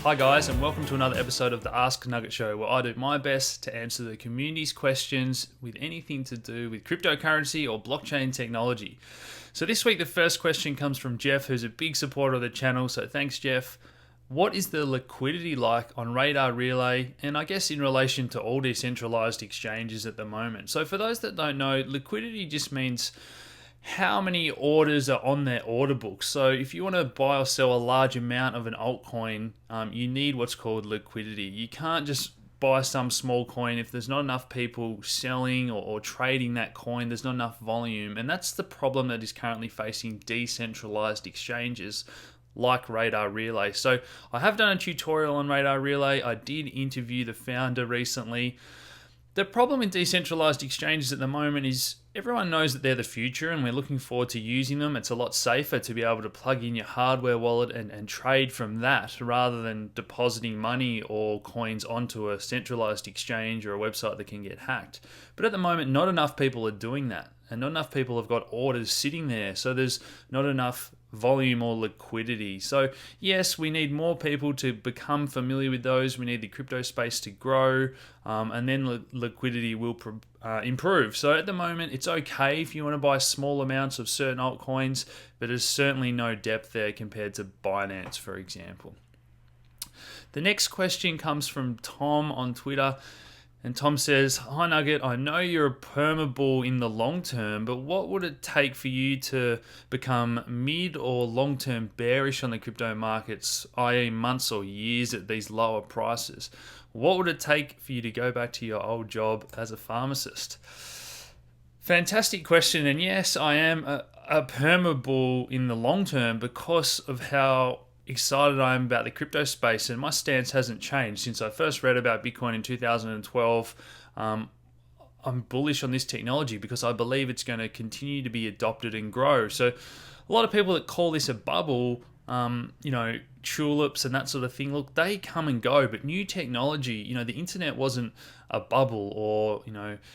Hi guys, and welcome to another episode of the Ask Nugget Show, where I do my best to answer the community's questions with anything to do with cryptocurrency or blockchain technology. So this week the first question comes from Jeff, who's a big supporter of the channel, so thanks Jeff. What is the liquidity like on Radar Relay, and I guess in relation to all decentralized exchanges at the moment? So for those that don't know, liquidity just means how many orders are on their order book. So if you want to buy or sell a large amount of an altcoin, you need what's called liquidity. You can't just buy some small coin if there's not enough people selling or trading that coin. There's not enough volume, and that's the problem that is currently facing decentralized exchanges like Radar Relay. So I have done a tutorial on Radar Relay. I did interview the founder recently. The problem with decentralized exchanges at the moment is everyone knows that they're the future, and we're looking forward to using them. It's a lot safer to be able to plug in your hardware wallet and trade from that rather than depositing money or coins onto a centralized exchange or a website that can get hacked. But at the moment, not enough people are doing that, and not enough people have got orders sitting there. So there's not enough volume or liquidity. So yes, we need more people to become familiar with those. We need the crypto space to grow, and then liquidity will improve. So at the moment, it's okay if you want to buy small amounts of certain altcoins, but there's certainly no depth there compared to Binance, for example. The next question comes from Tom on Twitter. And Tom says, "Hi Nugget, I know you're a permabull in the long term, but what would it take for you to become mid or long-term bearish on the crypto markets, i.e. months or years at these lower prices? What would it take for you to go back to your old job as a pharmacist?" Fantastic question, and yes, I am a permabull in the long term because of how excited I am about the crypto space, and my stance hasn't changed since I first read about Bitcoin in 2012. I'm bullish on this technology because I believe it's going to continue to be adopted and grow. So a lot of people that call this a bubble, tulips and that sort of thing, look, they come and go, but new technology, the internet wasn't a bubble, or,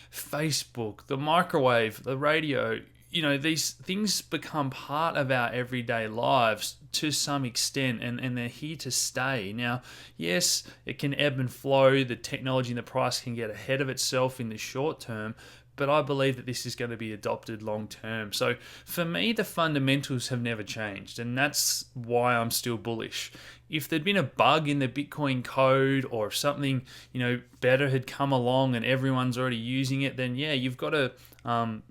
Facebook, the microwave, the radio, these things become part of our everyday lives to some extent, and they're here to stay. Now, yes, it can ebb and flow. The technology and the price can get ahead of itself in the short term, but I believe that this is going to be adopted long term. So for me, the fundamentals have never changed, and that's why I'm still bullish. If there'd been a bug in the Bitcoin code, or if something, better had come along and everyone's already using it, then yeah, you've got to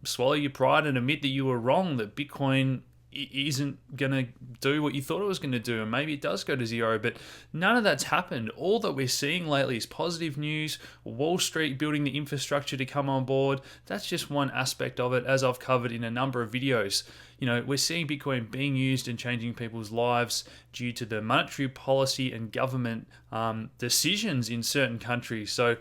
swallow your pride and admit that you were wrong, that Bitcoin isn't going to do what you thought it was going to do, and maybe it does go to zero, but none of that's happened. All that we're seeing lately is positive news. Wall Street building the infrastructure to come on board. That's just one aspect of it, as I've covered in a number of videos. We're seeing Bitcoin being used and changing people's lives due to the monetary policy and government decisions in certain countries. So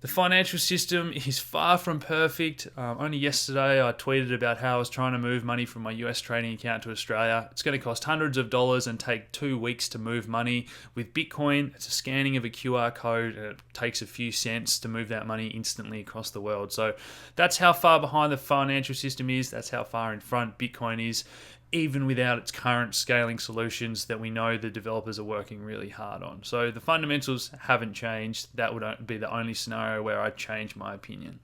the financial system is far from perfect. Only yesterday I tweeted about how I was trying to move money from my US trading account to Australia. It's going to cost hundreds of dollars and take 2 weeks to move money. With Bitcoin, it's a scanning of a QR code, and it takes a few cents to move that money instantly across the world. So that's how far behind the financial system is. That's how far in front Bitcoin is, even without its current scaling solutions that we know the developers are working really hard on. So the fundamentals haven't changed. That would be the only scenario where I'd change my opinion.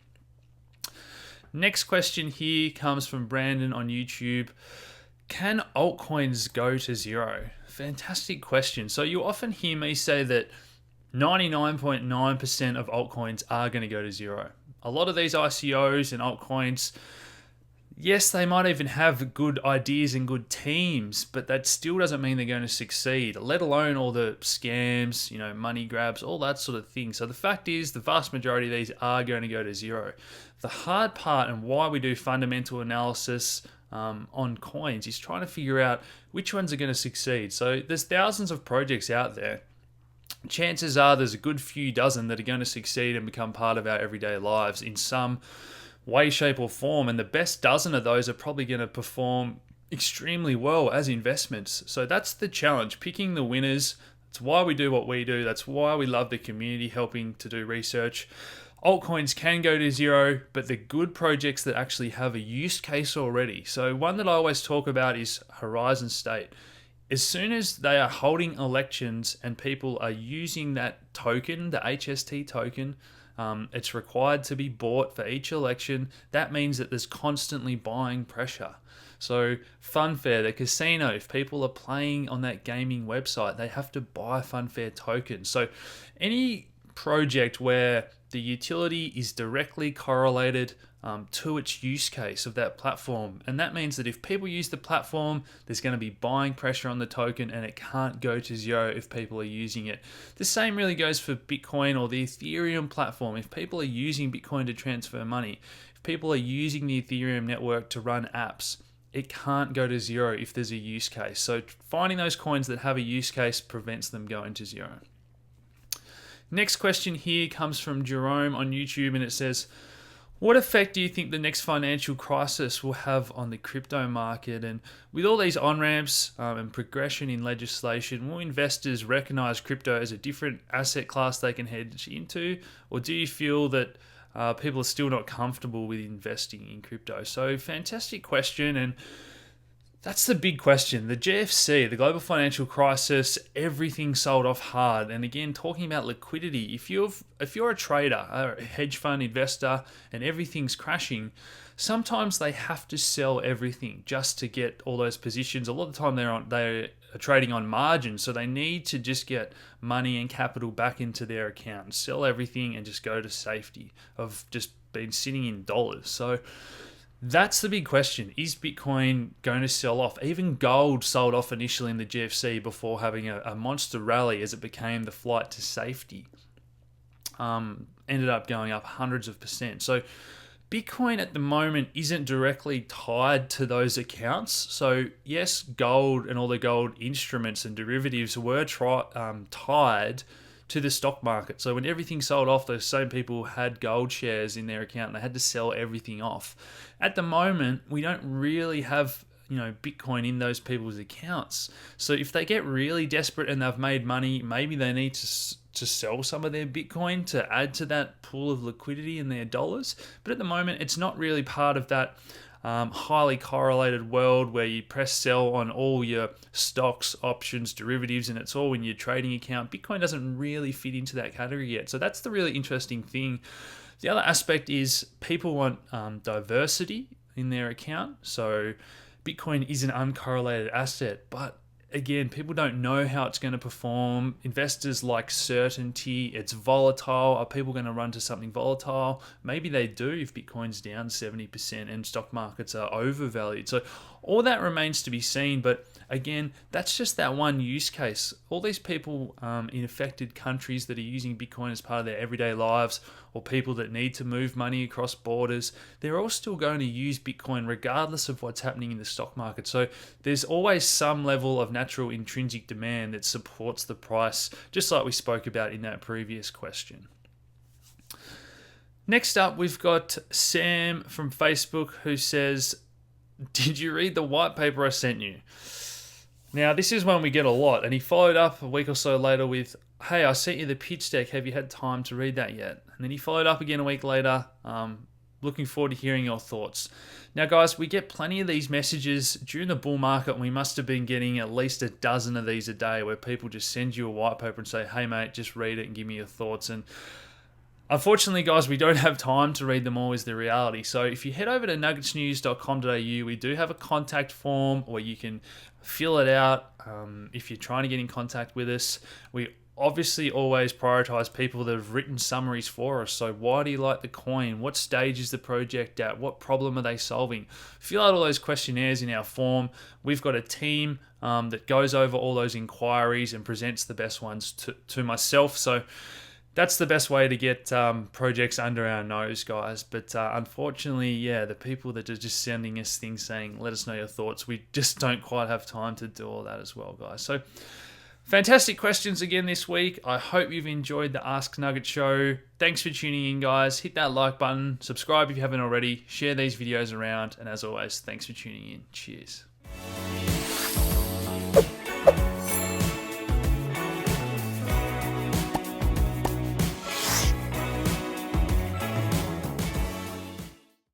Next question here comes from Brandon on YouTube. Can altcoins go to zero? Fantastic question. So you often hear me say that 99.9% of altcoins are going to go to zero. A lot of these ICOs and altcoins, yes, they might even have good ideas and good teams, but that still doesn't mean they're going to succeed, let alone all the scams, money grabs, all that sort of thing. So the fact is, the vast majority of these are going to go to zero. The hard part, and why we do fundamental analysis on coins, is trying to figure out which ones are going to succeed. So there's thousands of projects out there. Chances are there's a good few dozen that are going to succeed and become part of our everyday lives in some way, shape or form, and the best dozen of those are probably going to perform extremely well as investments. So that's the challenge, picking the winners. That's why we do what we do. That's why we love the community, helping to do research. Altcoins can go to zero, but the good projects that actually have a use case already. So one that I always talk about is Horizon State. as soon as they are holding elections and people are using that token, the HST token, it's required to be bought for each election. That means that there's constantly buying pressure. So Funfair, the casino, if people are playing on that gaming website, they have to buy Funfair tokens. So any project where the utility is directly correlated to its use case of that platform. And that means that if people use the platform, there's going to be buying pressure on the token and it can't go to zero if people are using it. The same really goes for Bitcoin or the Ethereum platform. If people are using Bitcoin to transfer money, if people are using the Ethereum network to run apps, it can't go to zero if there's a use case. So finding those coins that have a use case prevents them going to zero. Next question here comes from Jerome on YouTube, and it says, what effect do you think the next financial crisis will have on the crypto market? And with all these on-ramps and progression in legislation, will investors recognize crypto as a different asset class they can hedge into? Or do you feel that people are still not comfortable with investing in crypto? So fantastic question, and that's the big question. The GFC, the global financial crisis, everything sold off hard. And again, talking about liquidity, if you're a trader, a hedge fund investor, and everything's crashing, sometimes they have to sell everything just to get all those positions. A lot of the time they're trading on margin, so they need to just get money and capital back into their account, sell everything, and just go to safety of just being sitting in dollars. So that's the big question. Is Bitcoin going to sell off? Even gold sold off initially in the GFC before having a monster rally as it became the flight to safety. Ended up going up hundreds of percent. So Bitcoin at the moment isn't directly tied to those accounts. So yes, gold and all the gold instruments and derivatives were tied to the stock market. So when everything sold off, those same people had gold shares in their account and they had to sell everything off. At the moment, we don't really have Bitcoin in those people's accounts. So if they get really desperate and they've made money, maybe they need to sell some of their Bitcoin to add to that pool of liquidity in their dollars. But at the moment, it's not really part of that highly correlated world where you press sell on all your stocks, options, derivatives, and it's all in your trading account. Bitcoin doesn't really fit into that category yet. So that's the really interesting thing. The other aspect is people want diversity in their account. So Bitcoin is an uncorrelated asset, but again, people don't know how it's going to perform. Investors like certainty. It's volatile. Are people going to run to something volatile? Maybe they do if Bitcoin's down 70% and stock markets are overvalued. So all that remains to be seen. But again, that's just that one use case. All these people in affected countries that are using Bitcoin as part of their everyday lives, or people that need to move money across borders, they're all still going to use Bitcoin regardless of what's happening in the stock market. So there's always some level of natural intrinsic demand that supports the price, just like we spoke about in that previous question. Next up, we've got Sam from Facebook who says, did you read the white paper I sent you? Now, this is one we get a lot, and he followed up a week or so later with, hey, I sent you the pitch deck. Have you had time to read that yet? And then he followed up again a week later, looking forward to hearing your thoughts. Now, guys, we get plenty of these messages during the bull market, and we must have been getting at least a dozen of these a day where people just send you a white paper and say, hey, mate, just read it and give me your thoughts. And unfortunately, guys, we don't have time to read them all is the reality. So if you head over to nuggetsnews.com.au, we do have a contact form where you can fill it out if you're trying to get in contact with us. We obviously always prioritize people that have written summaries for us. So why do you like the coin? What stage is the project at? What problem are they solving? Fill out all those questionnaires in our form. We've got a team that goes over all those inquiries and presents the best ones to myself. So that's the best way to get projects under our nose, guys. But unfortunately, yeah, the people that are just sending us things saying, let us know your thoughts, we just don't quite have time to do all that as well, guys. So fantastic questions again this week. I hope you've enjoyed the Ask Nugget show. Thanks for tuning in, guys. Hit that like button, subscribe if you haven't already, share these videos around, and as always, thanks for tuning in. Cheers.